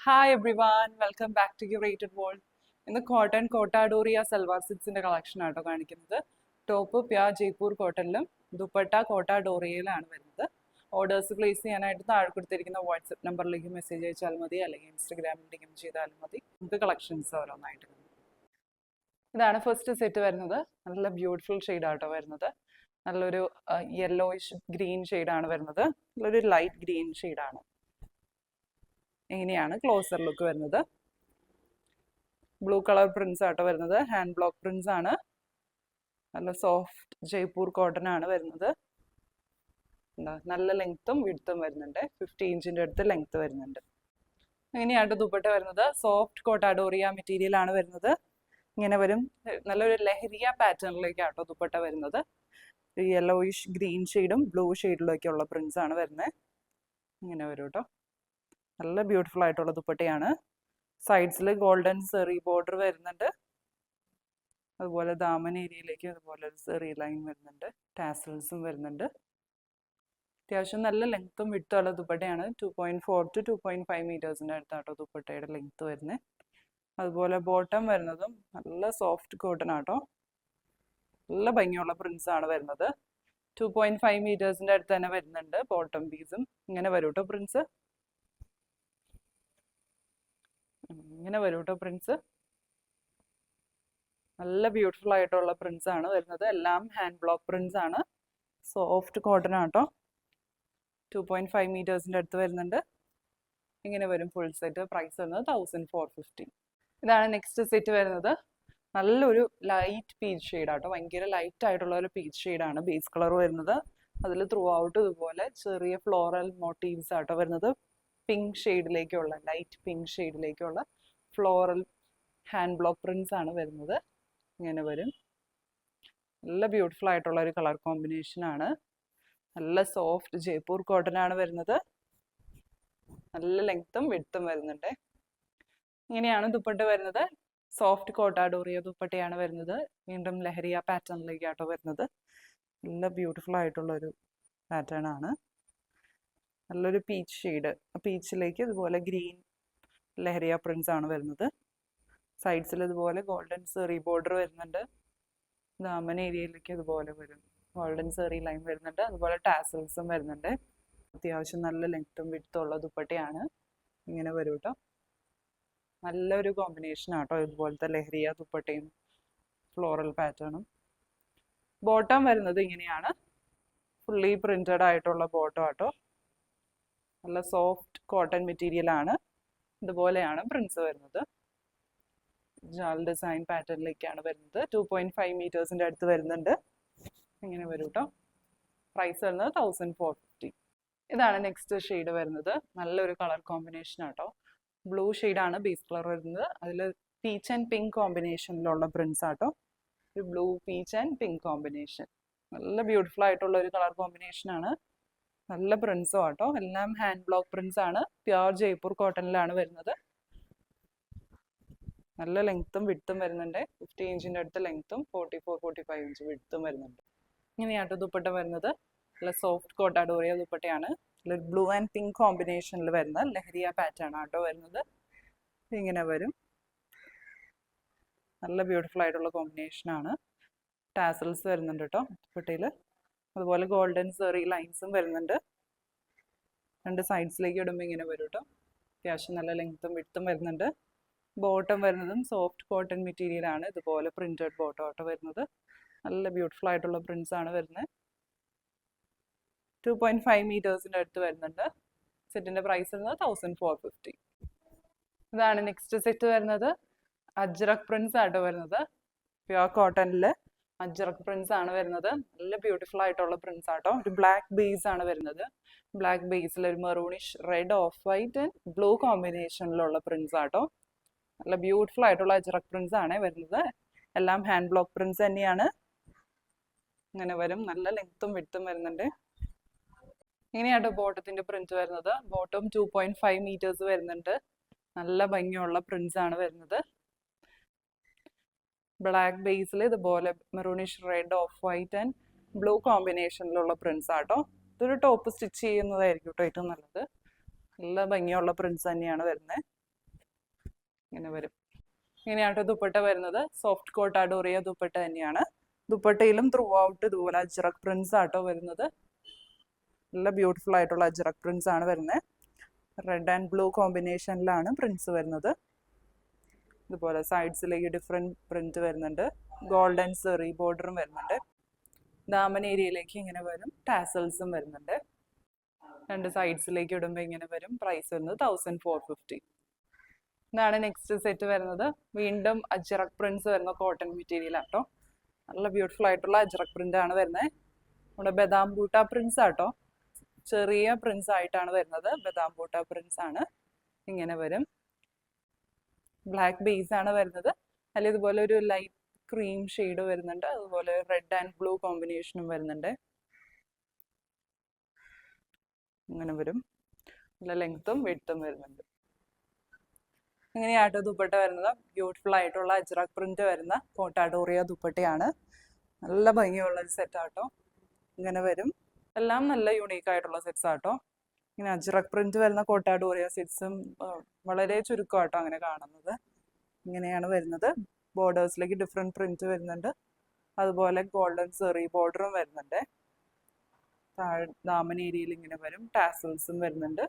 Hi everyone welcome back to curated world. ഇന്ന് cotton Kota Doria salwar സിറ്റ്സിന്റെ collection ആട്ടോ കാണിക്കുന്നത്. ടോപ്പ് പ്യാർ ജയ്പൂർ കോട്ടണിലും ദുപ്പട്ട കോട്ടാഡോറിയയിലാണ് വരുന്നത്. ഓർഡേഴ്സ് പ്ലേസ് ചെയ്യാനായിട്ട് താഴെ കൊടുത്തിരിക്കുന്ന വാട്സപ്പ് നമ്പറിലേക്ക് മെസ്സേജ് അയച്ചാൽ മതി, അല്ലെങ്കിൽ ഇൻസ്റ്റഗ്രാമിൽ ഡിഎം ചെയ്താലും മതി. നമുക്ക് കളക്ഷൻസ് ഓരോന്നായിട്ട് കാണാം. ഇതാണ് ഫസ്റ്റ് സെറ്റ് വരുന്നത്. നല്ല ബ്യൂട്ടിഫുൾ ഷെയ്ഡാട്ടോ വരുന്നത്. നല്ലൊരു യെല്ലോയിഷ് ഗ്രീൻ ഷെയ്ഡാണ് വരുന്നത്. നല്ലൊരു ലൈറ്റ് ഗ്രീൻ ഷെയ്ഡാണ്. ഇങ്ങനെയാണ് ക്ലോസർ ലുക്ക് വരുന്നത്. ബ്ലൂ കളർ പ്രിന്റ്സ് ആട്ടോ വരുന്നത്. ഹാൻഡ് ബ്ലോക്ക് പ്രിന്റ്സ് ആണ്. നല്ല സോഫ്റ്റ് ജയ്പൂർ കോട്ടൺ ആണ് വരുന്നത്. നല്ല ലെങ്ത്തും വിഡ്ത്തും വരുന്നുണ്ട്. 50 ഇഞ്ചിന്റെ അടുത്ത് ലെങ്ത് വരുന്നുണ്ട്. ഇങ്ങനെയാണ് ദുപ്പട്ട വരുന്നത്. സോഫ്റ്റ് കോട്ടാഡോറിയ മെറ്റീരിയൽ ആണ് വരുന്നത്. ഇങ്ങനെ വരും. നല്ലൊരു ലഹരിയ പാറ്റേണിലേക്കാട്ടോ ദുപ്പട്ട വരുന്നത്. യെല്ലോയിഷ് ഗ്രീൻ ഷെയ്ഡും ബ്ലൂ ഷെയ്ഡിലേക്കുള്ള പ്രിന്റ്സ് ആണ് വരുന്നത്. ഇങ്ങനെ വരും കേട്ടോ. നല്ല ബ്യൂട്ടിഫുൾ ആയിട്ടുള്ള ദുപ്പട്ടയാണ്. സൈഡ്സിൽ ഗോൾഡൻ സെറി ബോർഡർ വരുന്നുണ്ട്. അതുപോലെ ദാമൻ ഏരിയയിലേക്ക് അതുപോലെ ഒരു സെറി ലൈൻ വരുന്നുണ്ട്. ടാസൽസും വരുന്നുണ്ട്. അത്യാവശ്യം നല്ല ലെങ്ത്തും വിഡ്ത്തുള്ള ദുപ്പട്ടയാണ്. 2.4 to 2.5 മീറ്റേഴ്സിൻ്റെ അടുത്താട്ടോ ദുപ്പട്ടയുടെ ലെങ്ത്ത് വരുന്നത്. അതുപോലെ ബോട്ടം വരുന്നതും നല്ല സോഫ്റ്റ് കോട്ടൺ ആട്ടോ. നല്ല ഭംഗിയുള്ള പ്രിന്റ്സ് ആണ് വരുന്നത്. 2.5 മീറ്റേഴ്സിൻ്റെ അടുത്ത് തന്നെ വരുന്നുണ്ട്. ബോട്ടം പീസും ഇങ്ങനെ വരും കേട്ടോ പ്രിന്റ്സ്. ഇങ്ങനെ വരും കേട്ടോ പ്രിന്റ്സ്. നല്ല ബ്യൂട്ടിഫുൾ ആയിട്ടുള്ള പ്രിന്റ്സ് ആണ് വരുന്നത്. എല്ലാം ഹാൻഡ് ബ്ലോക്ക് പ്രിന്റ്സ് ആണ്. സോഫ്റ്റ് കോട്ടൺ ആട്ടോ. 2.5 മീറ്റേഴ്സിൻ്റെ അടുത്ത് വരുന്നുണ്ട്. ഇങ്ങനെ വരും ഫുൾ സെറ്റ്. പ്രൈസ് വരുന്നത് 1450. ഇതാണ് നെക്സ്റ്റ് സെറ്റ് വരുന്നത്. നല്ലൊരു ലൈറ്റ് പീച്ച് ഷെയ്ഡ് ആട്ടോ. ഭയങ്കര ലൈറ്റ് ആയിട്ടുള്ള ഒരു പീച്ച് ഷെയ്ഡാണ് ബേസ് കളർ വരുന്നത്. അതിൽ ത്രൂ ഔട്ട് ഇതുപോലെ ചെറിയ ഫ്ലോറൽ മോട്ടീവ്സ് ആട്ടോ വരുന്നത്. പിങ്ക് ഷെയ്ഡിലേക്കുള്ള ലൈറ്റ് പിങ്ക് ഷെയ്ഡിലേക്കുള്ള ഫ്ലോറൽ ഹാൻഡ് ബ്ലോക്ക് പ്രിന്റ്സ് ആണ് വരുന്നത്. ഇങ്ങനെ വരും. നല്ല ബ്യൂട്ടിഫുൾ ആയിട്ടുള്ള ഒരു കളർ കോമ്പിനേഷൻ ആണ്. നല്ല സോഫ്റ്റ് ജയ്പൂർ കോട്ടൺ ആണ് വരുന്നത്. നല്ല ലെങ്ത്തും വിഡ്ത്തും വരുന്നുണ്ട്. ഇങ്ങനെയാണ് ദുപ്പട്ട വരുന്നത്. സോഫ്റ്റ് കോട്ടാഡോറിയ ദുപ്പട്ടയാണ് വരുന്നത്. വീണ്ടും ലഹരിയ പാറ്റേണിലേക്കാട്ടോ വരുന്നത്. നല്ല ബ്യൂട്ടിഫുൾ ആയിട്ടുള്ള ഒരു പാറ്റേൺ ആണ്. നല്ലൊരു പീച്ച് ഷെയ്ഡ്. പീച്ചിലേക്ക് ഇതുപോലെ ഗ്രീൻ ലഹരിയ പ്രിന്റ്സ് ആണ് വരുന്നത്. സൈഡ്സിൽ ഇതുപോലെ ഗോൾഡൻ സെറി ബോർഡർ വരുന്നുണ്ട്. ദാമൻ ഏരിയയിലേക്ക് ഇതുപോലെ വരും. ഗോൾഡൻ സെറി ലൈൻ വരുന്നുണ്ട്. അതുപോലെ ടാസൽസും വരുന്നുണ്ട്. അത്യാവശ്യം നല്ല ലെങ്ത്തും വിഡ്ത്തും ഉള്ള ദുപ്പട്ടയാണ്. ഇങ്ങനെ വരും കേട്ടോ. നല്ലൊരു കോമ്പിനേഷൻ ആട്ടോ ഇതുപോലത്തെ ലഹരിയ ദുപ്പട്ടയും ഫ്ലോറൽ പാറ്റേണും. ബോട്ടം വരുന്നത് ഇങ്ങനെയാണ്. ഫുള്ളി പ്രിന്റഡ് ആയിട്ടുള്ള ബോട്ടം ആട്ടോ. നല്ല സോഫ്റ്റ് കോട്ടൺ മെറ്റീരിയൽ ആണ്. ഇതുപോലെയാണ് പ്രിന്റ്സ് വരുന്നത്. ജാൽ ഡിസൈൻ പാറ്റേണിലേക്കാണ് വരുന്നത്. 2.5 മീറ്റേഴ്സിൻ്റെ അടുത്ത് വരുന്നുണ്ട്. ഇങ്ങനെ വരും കേട്ടോ. പ്രൈസ് വരുന്നത് 1450. ഇതാണ് നെക്സ്റ്റ് ഷെയ്ഡ് വരുന്നത്. നല്ലൊരു കളർ കോമ്പിനേഷൻ ആട്ടോ. ബ്ലൂ ഷെയ്ഡാണ് ബേസ് കളർ വരുന്നത്. അതിൽ പീച്ച് ആൻഡ് പിങ്ക് കോമ്പിനേഷനിലുള്ള പ്രിന്റ്സ് ആട്ടോ. ഒരു blue peach and pink combination. നല്ല ബ്യൂട്ടിഫുൾ ആയിട്ടുള്ള ഒരു കളർ കോമ്പിനേഷൻ ആണ്. നല്ല പ്രിന്റ്സും ആട്ടോ. എല്ലാം ഹാൻഡ് ബ്ലോക്ക് പ്രിന്റ്സ് ആണ്. പ്യുർ ജയ്പൂർ കോട്ടണിലാണ് വരുന്നത്. നല്ല ലെങ്ത്തും വിഡ്ത്തും വരുന്നുണ്ട്. 50 ഇഞ്ചിൻ്റെ അടുത്ത് ലെങ്ത്തും 44-45 ഇഞ്ച് വിഡ്ത്തും വരുന്നുണ്ട്. ഇങ്ങനെയാട്ടോ ദുപ്പട്ട വരുന്നത്. നല്ല സോഫ്റ്റ് കോട്ടാഡോറിയ ദുപ്പട്ടയാണ്. ബ്ലൂ ആൻഡ് പിങ്ക് കോമ്പിനേഷനിൽ വരുന്ന ലഹരിയ പാറ്റേൺ ആട്ടോ വരുന്നത്. ഇങ്ങനെ വരും. നല്ല ബ്യൂട്ടിഫുൾ ആയിട്ടുള്ള കോമ്പിനേഷൻ ആണ്. ടാസൽസ് വരുന്നുണ്ട് കേട്ടോ ദുപ്പട്ടയിൽ. അതുപോലെ ഗോൾഡൻ സെറി ലൈൻസും വരുന്നുണ്ട്. രണ്ട് സൈഡ്സിലേക്ക് ഇടുമ്പോൾ ഇങ്ങനെ വരും കേട്ടോ. അത്യാവശ്യം നല്ല ലെങ്ത്തും വിഡ്ത്തും വരുന്നുണ്ട്. ബോട്ടം വരുന്നതും സോഫ്റ്റ് കോട്ടൺ മെറ്റീരിയൽ ആണ്. ഇതുപോലെ പ്രിന്റഡ് ബോട്ടം ആട്ടോ വരുന്നത്. നല്ല ബ്യൂട്ടിഫുൾ ആയിട്ടുള്ള പ്രിന്റ്സ് ആണ് വരുന്നത്. 2.5 മീറ്റേഴ്സിൻ്റെ അടുത്ത് വരുന്നുണ്ട്. സെറ്റിന്റെ പ്രൈസ് വരുന്നത് 1450. ഇതാണ് നെക്സ്റ്റ് സെറ്റ് വരുന്നത്. അജ്രക് പ്രിന്റ്സ് ആട്ടോ വരുന്നത്. പ്യുർ കോട്ടണിൽ അജ്രക് പ്രിന്റ്സ് ആണ് വരുന്നത്. നല്ല ബ്യൂട്ടിഫുൾ ആയിട്ടുള്ള പ്രിന്റ്സ് ആട്ടോ. ഒരു ബ്ലാക്ക് ബേസ് ആണ് വരുന്നത്. ബ്ലാക്ക് ബേസിൽ ഒരു maroonish red off white and blue കോമ്പിനേഷനിലുള്ള പ്രിന്റ്സ് ആട്ടോ. നല്ല ബ്യൂട്ടിഫുൾ ആയിട്ടുള്ള അജ്രക് പ്രിന്റ്സ് ആണ് വരുന്നത്. എല്ലാം ഹാൻഡ് ബ്ലോക്ക് പ്രിന്റ്സ് തന്നെയാണ്. ഇങ്ങനെ വരും. നല്ല ലെങ്ത്തും വിഡ്ത്തും വരുന്നുണ്ട്. ഇങ്ങനെയാട്ടോ ബോട്ടത്തിന്റെ പ്രിന്റ് വരുന്നത്. ബോട്ടം 2.5 മീറ്റേഴ്സ് വരുന്നുണ്ട്. നല്ല ഭംഗിയുള്ള പ്രിന്റ്സ് ആണ് വരുന്നത്. ബ്ലാക്ക് ബേസിൽ ഇതുപോലെ maroonish red off white and blue കോമ്പിനേഷനിലുള്ള പ്രിന്റ്സ് ആട്ടോ. ഇതൊരു ടോപ്പ് സ്റ്റിച്ച് ചെയ്യുന്നതായിരിക്കും കേട്ടോ ഏറ്റവും നല്ലത്. നല്ല ഭംഗിയുള്ള പ്രിന്റ്സ് തന്നെയാണ് വരുന്നത്. ഇങ്ങനെ വരും. ഇങ്ങനെയാട്ടോ ദുപ്പട്ട വരുന്നത്. സോഫ്റ്റ് കോട്ട ഡോറിയ ദുപ്പട്ട തന്നെയാണ്. ദുപ്പട്ടയിലും ത്രൂ ഔട്ട് ഇതുപോലെ അജ്രക് പ്രിന്റ്സ് ആട്ടോ വരുന്നത്. നല്ല ബ്യൂട്ടിഫുൾ ആയിട്ടുള്ള അജ്രക് പ്രിന്റ്സ് ആണ് വരുന്നത്. റെഡ് ആൻഡ് ബ്ലൂ കോമ്പിനേഷനിലാണ് പ്രിന്റ്സ് വരുന്നത്. ഇതുപോലെ സൈഡ്സിലേക്ക് ഡിഫറെൻറ്റ് പ്രിന്റ് വരുന്നുണ്ട്. ഗോൾഡൻ സെറി ബോർഡറും വരുന്നുണ്ട്. ദാമൻ ഏരിയയിലേക്ക് ഇങ്ങനെ വരും. ടാസൽസും വരുന്നുണ്ട്. രണ്ട് സൈഡ്സിലേക്ക് ഇടുമ്പോൾ ഇങ്ങനെ വരും. പ്രൈസ് വരുന്നത് 1450. ഇതാണ് നെക്സ്റ്റ് സെറ്റ് വരുന്നത്. വീണ്ടും അജ്രക് പ്രിന്റ്സ് വരുന്ന കോട്ടൺ മെറ്റീരിയൽ ആട്ടോ. നല്ല ബ്യൂട്ടിഫുൾ ആയിട്ടുള്ള അജ്രക് പ്രിന്റ് ആണ് വരുന്നത്. നമ്മുടെ ബദാം ബൂട്ട പ്രിന്റ്സ് ആട്ടോ. ചെറിയ പ്രിന്റ്സ് ആയിട്ടാണ് വരുന്നത്. ബദാം ബൂട്ട പ്രിന്റ്സ് ആണ്. ഇങ്ങനെ വരും. ബ്ലാക്ക് ബേസ് ആണ് വരുന്നത്. അതിൽ ഇതുപോലെ ഒരു ലൈറ്റ് ക്രീം ഷെയ്ഡ് വരുന്നുണ്ട്. അതുപോലെ റെഡ് ആൻഡ് ബ്ലൂ കോമ്പിനേഷനും വരുന്നുണ്ട്. ഇങ്ങനെ വരും. നല്ല ലെങ്ത്തും വിഡ്ത്തും വരുന്നുണ്ട്. ഇങ്ങനെയാട്ടോ ദുപ്പട്ട വരുന്നത്. ബ്യൂട്ടിഫുൾ ആയിട്ടുള്ള അജ്രക് പ്രിന്റ് വരുന്ന കോട്ട ഡോറിയ ദുപ്പട്ടയാണ്. നല്ല ഭംഗിയുള്ള ഒരു സെറ്റ് ആട്ടോ. ഇങ്ങനെ വരും. എല്ലാം നല്ല യുണീക്ക് ആയിട്ടുള്ള സെറ്റ്സ് ആട്ടോ. ഇങ്ങനെ അജ്രക് പ്രിന്റ് വരുന്ന കോട്ട ഡോറിയ സെറ്റ്സും വളരെ ചുരുക്കമാട്ടോ അങ്ങനെ കാണുന്നത്. ഇങ്ങനെയാണ് വരുന്നത്. ബോർഡേഴ്സിലേക്ക് ഡിഫറെൻറ്റ് പ്രിന്റ് വരുന്നുണ്ട്. അതുപോലെ ഗോൾഡൻ സെറി ബോർഡറും വരുന്നുണ്ട്. താഴെ ദാമൻ ഏരിയയിൽ ഇങ്ങനെ വരും. ടാസൽസും വരുന്നുണ്ട്.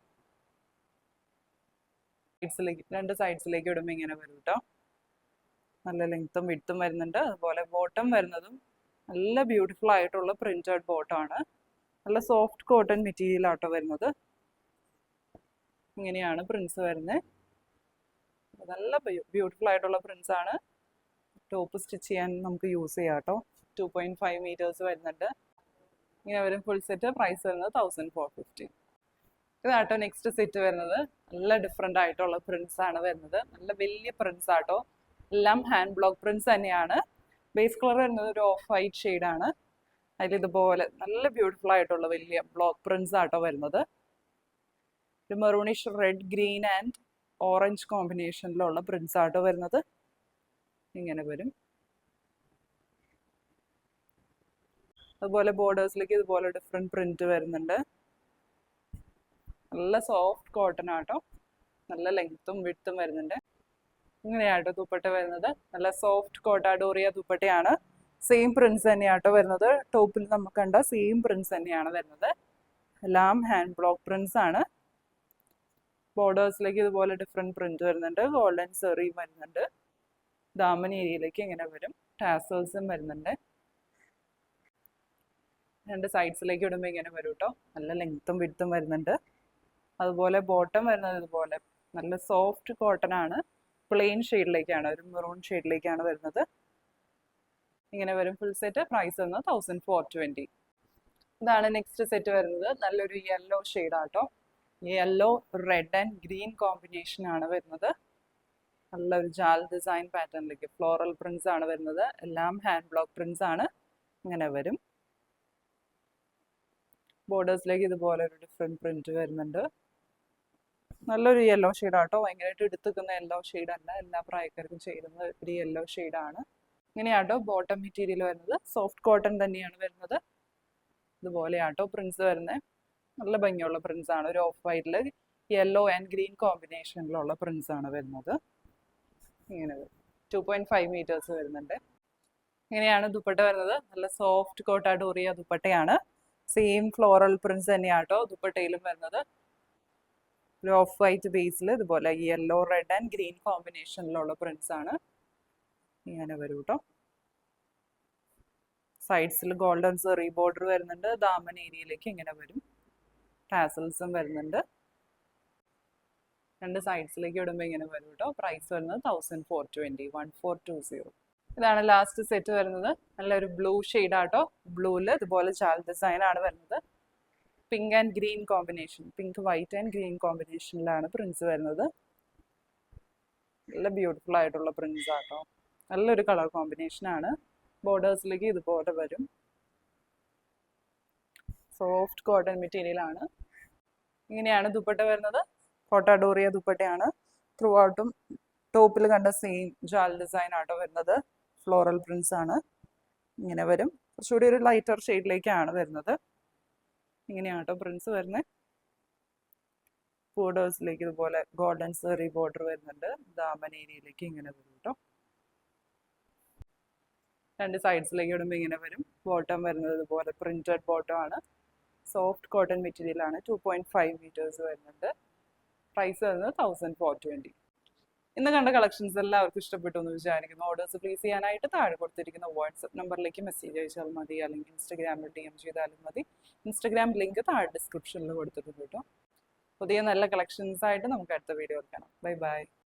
സൈഡ്സിലേക്ക് രണ്ട് സൈഡ്സിലേക്ക് ഇടുമ്പോൾ ഇങ്ങനെ വരും കേട്ടോ. നല്ല ലെങ്ത്തും വിഡ്ത്തും വരുന്നുണ്ട്. അതുപോലെ ബോട്ടം വരുന്നതും നല്ല ബ്യൂട്ടിഫുൾ ആയിട്ടുള്ള പ്രിന്റഡ് ബോട്ടമാണ്. നല്ല സോഫ്റ്റ് കോട്ടൺ മെറ്റീരിയൽ ആട്ടോ വരുന്നത്. ഇങ്ങനെയാണ് പ്രിന്റ്സ് വരുന്നത്. നല്ല ബ്യൂട്ടിഫുൾ ആയിട്ടുള്ള പ്രിന്റ്സ് ആണ്. ടോപ്പ് സ്റ്റിച്ച് ചെയ്യാൻ നമുക്ക് യൂസ് ചെയ്യാം കേട്ടോ. 2.5 മീറ്റേഴ്സ് വരുന്നുണ്ട്. ഇങ്ങനെ വരും ഫുൾ സെറ്റ്. പ്രൈസ് വരുന്നത് 1450. ഇതാട്ടോ നെക്സ്റ്റ് സെറ്റ് വരുന്നത്. നല്ല ഡിഫറെൻ്റ് ആയിട്ടുള്ള പ്രിന്റ്സ് ആണ് വരുന്നത്. നല്ല വലിയ പ്രിന്റ്സ് ആട്ടോ. എല്ലാം ഹാൻഡ് ബ്ലോക്ക് പ്രിന്റ്സ് തന്നെയാണ്. ബേസ് കളർ വരുന്നത് ഒരു ഓഫ് വൈറ്റ് ഷെയ്ഡാണ്. അതിലിതുപോലെ നല്ല ബ്യൂട്ടിഫുൾ ആയിട്ടുള്ള വലിയ ബ്ലോക്ക് പ്രിന്റ്സ് ആട്ടോ വരുന്നത്. ഒരു maroonish red green and orange കോമ്പിനേഷനിലുള്ള പ്രിന്റ്സ് ആട്ടോ വരുന്നത്. ഇങ്ങനെ വരും. അതുപോലെ ബോർഡേഴ്സിലേക്ക് ഇതുപോലെ ഡിഫറെൻറ്റ് പ്രിന്റ് വരുന്നുണ്ട്. നല്ല സോഫ്റ്റ് കോട്ടൺ ആട്ടോ. നല്ല ലെങ്ത്തും വിഡ്ത്തും വരുന്നുണ്ട്. ഇങ്ങനെയാട്ടോ ദുപ്പട്ട വരുന്നത്. നല്ല സോഫ്റ്റ് കോട്ട ഡോറിയ ദുപ്പട്ടയാണ്. സെയിം പ്രിന്റ്സ് തന്നെയാട്ടോ വരുന്നത്. ടോപ്പിൽ നമുക്ക് കണ്ട സെയിം പ്രിന്റ്സ് തന്നെയാണ് വരുന്നത്. എല്ലാം ഹാൻഡ് ബ്ലോക്ക് പ്രിന്റ്സ് ആണ്. ബോർഡേഴ്സിലേക്ക് ഇതുപോലെ ഡിഫറെൻറ്റ് പ്രിന്റ് വരുന്നുണ്ട്. ഗോൾഡൻ സെറി വരുന്നുണ്ട്. ദാമൻ ഏരിയയിലേക്ക് ഇങ്ങനെ വരും. ടാസൽസും വരുന്നുണ്ട്. രണ്ട് സൈഡ്സിലേക്ക് ഇടുമ്പോൾ ഇങ്ങനെ വരും കേട്ടോ. നല്ല ലെങ്ത്തും വിഡ്ത്തും വരുന്നുണ്ട്. അതുപോലെ ബോട്ടം വരുന്നത് ഇതുപോലെ നല്ല സോഫ്റ്റ് കോട്ടൺ ആണ്. പ്ലെയിൻ ഷെയ്ഡിലേക്കാണ്, ഒരു മെറൂൺ ഷെയ്ഡിലേക്കാണ് വരുന്നത്. ഇങ്ങനെ വരും ഫുൾ സെറ്റ്. പ്രൈസ് വരുന്നത് 1420. ഇതാണ് നെക്സ്റ്റ് സെറ്റ് വരുന്നത്. നല്ലൊരു യെല്ലോ ഷെയ്ഡാട്ടോ. Yellow red and green combination ആണ് വരുന്നത്. നല്ലൊരു ജാൽ ഡിസൈൻ പാറ്റേണിലേക്ക് ഫ്ലോറൽ പ്രിന്റ്സ് ആണ് വരുന്നത്. എല്ലാം ഹാൻഡ് ബ്ലോക്ക് പ്രിന്റ്സ് ആണ്. ഇങ്ങനെ വരും. ബോർഡേഴ്സിലേക്ക് ഇതുപോലെ ഒരു ഡിഫറെൻറ്റ് പ്രിന്റ് വരുന്നുണ്ട്. നല്ലൊരു യെല്ലോ ഷെയ്ഡാട്ടോ. ഭയങ്കരമായിട്ട് എടുത്തുക്കുന്ന യെല്ലോ ഷെയ്ഡ് അല്ല. എല്ലാ പ്രായക്കാർക്കും ചേരുന്ന ഒരു യെല്ലോ ഷെയ്ഡാണ്. ഇങ്ങനെയാട്ടോ ബോട്ടം മെറ്റീരിയൽ വരുന്നത്. സോഫ്റ്റ് കോട്ടൺ തന്നെയാണ് വരുന്നത്. ഇതുപോലെയാട്ടോ പ്രിന്റ്സ് വരുന്നത്. നല്ല ഭംഗിയുള്ള പ്രിന്റ്സ് ആണ്. ഒരു ഓഫ് വൈറ്റിൽ യെല്ലോ ആൻഡ് ഗ്രീൻ കോമ്പിനേഷനിലുള്ള പ്രിന്റ്സ് ആണ് വരുന്നത്. ഇങ്ങനെ 2.5 മീറ്റേഴ്സ് വരുന്നുണ്ട്. ഇങ്ങനെയാണ് ദുപ്പട്ട വരുന്നത്. നല്ല സോഫ്റ്റ് കോട്ട ഡോറിയ ദുപ്പട്ടയാണ്. സെയിം ഫ്ലോറൽ പ്രിന്റ്സ് തന്നെയാട്ടോ ദുപ്പട്ടയിലും വരുന്നത്. ഒരു ഓഫ് വൈറ്റ് ബേസിൽ ഇതുപോലെ യെല്ലോ റെഡ് ആൻഡ് ഗ്രീൻ കോമ്പിനേഷനിലുള്ള പ്രിന്റ്സ് ആണ്. ഇങ്ങനെ വരും കേട്ടോ. സൈഡ്സിൽ ഗോൾഡൻ സെറി ബോർഡർ വരുന്നുണ്ട്. ദാമൻ ഏരിയയിലേക്ക് ഇങ്ങനെ വരും. ടാസൽസും വരുന്നുണ്ട്. രണ്ട് സൈഡ്സിലേക്ക് ഇടുമ്പോൾ ഇങ്ങനെ വരും കേട്ടോ. പ്രൈസ് വരുന്നത് 1420. 1420. ഇതാണ് ലാസ്റ്റ് സെറ്റ് വരുന്നത്. നല്ലൊരു ബ്ലൂ ഷെയ്ഡാട്ടോ. ബ്ലൂവിൽ ഇതുപോലെ ചാൽ ഡിസൈൻ ആണ് വരുന്നത്. Pink and green combination, pink white and green കോമ്പിനേഷനിലാണ് പ്രിന്റ്സ് വരുന്നത്. നല്ല ബ്യൂട്ടിഫുൾ ആയിട്ടുള്ള പ്രിന്റ്സ് ആട്ടോ. നല്ലൊരു കളർ കോമ്പിനേഷൻ ആണ്. ബോർഡേഴ്സിലേക്ക് ഇതുപോലെ വരും. സോഫ്റ്റ് കോട്ടൺ മെറ്റീരിയൽ ആണ്. ഇങ്ങനെയാണ് ദുപ്പട്ട വരുന്നത്. കോട്ട ഡോറിയ ദുപ്പട്ടയാണ്. ത്രൂ ഔട്ടും ടോപ്പിൽ കണ്ട സെയിം ജാൽ ഡിസൈൻ ആട്ടോ വരുന്നത്. ഫ്ലോറൽ പ്രിന്റ്സ് ആണ്. ഇങ്ങനെ വരും. കുറച്ചുകൂടി ഒരു ലൈറ്റർ ഷെയ്ഡിലേക്കാണ് വരുന്നത്. ഇങ്ങനെയാട്ടോ പ്രിന്റ്സ് വരുന്നത്. ബോർഡേഴ്സിലേക്ക് ഇതുപോലെ ഗോൾഡൻ സെറി ബോർഡർ വരുന്നുണ്ട്. ദാമൻ ഏരിയയിലേക്ക് ഇങ്ങനെ വരും കേട്ടോ. രണ്ട് സൈഡ്സിലേക്ക് ഇടുമ്പോൾ ഇങ്ങനെ വരും. ബോട്ടം വരുന്നത് ഇതുപോലെ പ്രിന്റഡ് ബോട്ടം ആണ്. സോഫ്റ്റ് കോട്ടൺ മെറ്റീരിയൽ ആണ്. 2.5 മീറ്റേഴ്സ് വരുന്നുണ്ട്. പ്രൈസ് വരുന്നത് 1420. ഇന്ന് കണ്ട കളക്ഷൻസ് എല്ലാവർക്കും ഇഷ്ടപ്പെട്ടു എന്ന് വിചാരിക്കുന്നു. ഓർഡേഴ്സ് പ്ലേസ് ചെയ്യാനായിട്ട് താഴെ കൊടുത്തിരിക്കുന്ന വാട്സപ്പ് നമ്പറിലേക്ക് മെസ്സേജ് അയച്ചാൽ മതി, അല്ലെങ്കിൽ ഇൻസ്റ്റാഗ്രാമിൽ DM ചെയ്താലും മതി. ഇൻസ്റ്റാഗ്രാം ലിങ്ക് താഴെ ഡിസ്ക്രിപ്ഷനിൽ കൊടുത്തിട്ടുണ്ട് കേട്ടോ. പുതിയ നല്ല കളക്ഷൻസ് ആയിട്ട് നമുക്ക് അടുത്ത വീഡിയോ കാണാം. Bye bye.